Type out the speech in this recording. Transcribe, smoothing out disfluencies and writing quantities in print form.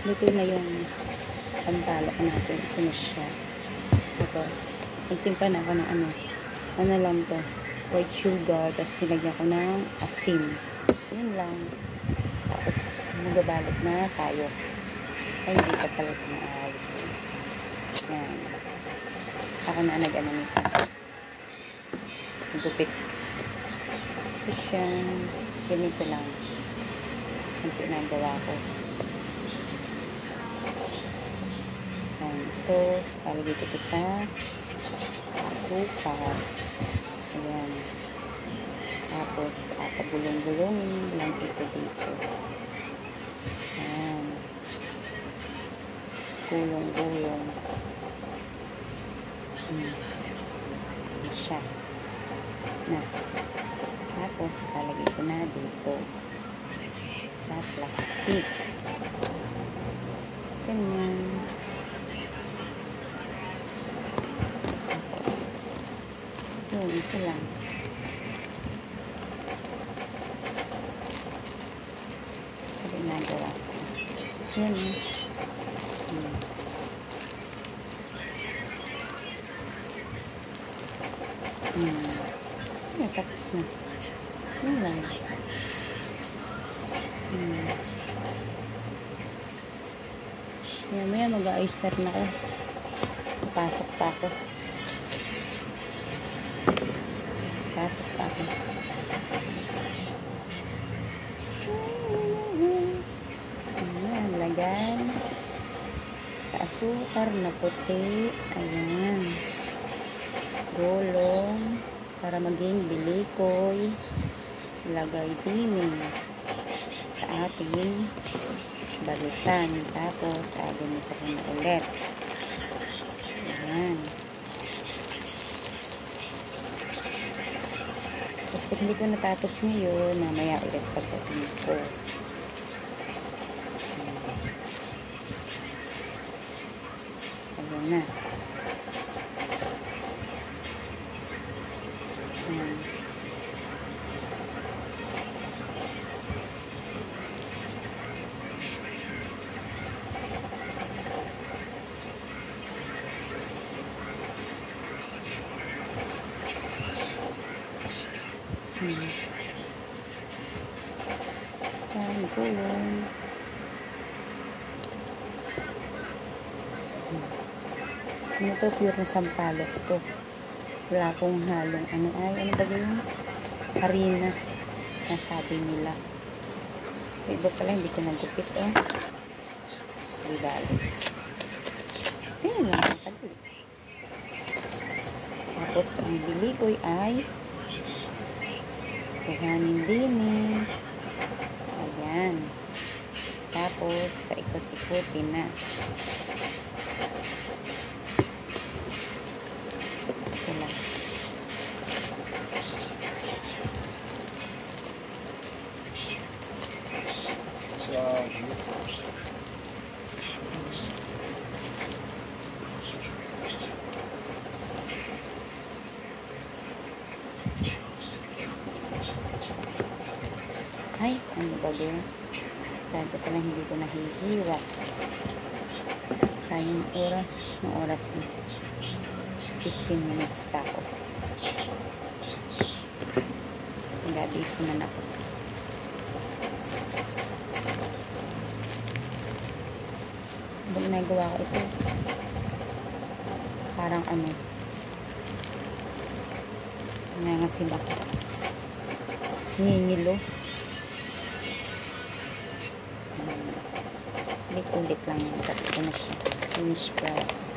luto na yung sampalok natin. Ito na siya. Tapos, nagtimpa na ako ng ano lang to, white sugar, tapos nilagyan ko ng asin. Yun lang. Tapos, magabalot na tayo. Ay, hindi pa pala ito maalis. Yan. Ako na nag-ano nito. Gupit. Ito siya. Ganito lang. Ang pinagawa ko. Yan. Ito. Palagay ko ito sa asukar. Ayan. Tapos, pagulong-gulongin lang ito dito. Ayan. Gulong-gulong. Ayan siya. Na. Tapos, talagay ko na dito sa plastic. Tapos, ganyan. Tapos, yun, ito lang. Ito nagawa ko. Yan. Ay, tapos na. Yun lang. Maya mag-a-oyster na ako. Pasok pa ako. Ayan, lagay sa asukar na puti. Ayan. Gulong para maging bilikoy. Lagay din sa ating balitan. Tapos, ganito ko na ulit. Ayan. Tapos, hindi ko natapos ngayon. Mamaya ulit pagdating ko. Ayan na. Ayan. Ayan, gulong. Ito, pure na sampalok to. Wala pong halong ano ba yun? Harina. Nasabi nila. Iba pala, hindi ko nagupit Di bali. Ayan lang. Tapos, ang bilikoy ay kuhanin din Ayan. Tapos, paikot-ikutin na. Ito lang. Ay, ano ba din? Dati pala hindi ko nahihiwa. Sayang oras. Ang oras na. 15 minutes pa ako. Nag-abis naman ako. Habang nagawa ko ito. Parang nangangasin ako. Ngingilo. Ulit-ulit lang yun. Tapos ito na siya. Finish flower.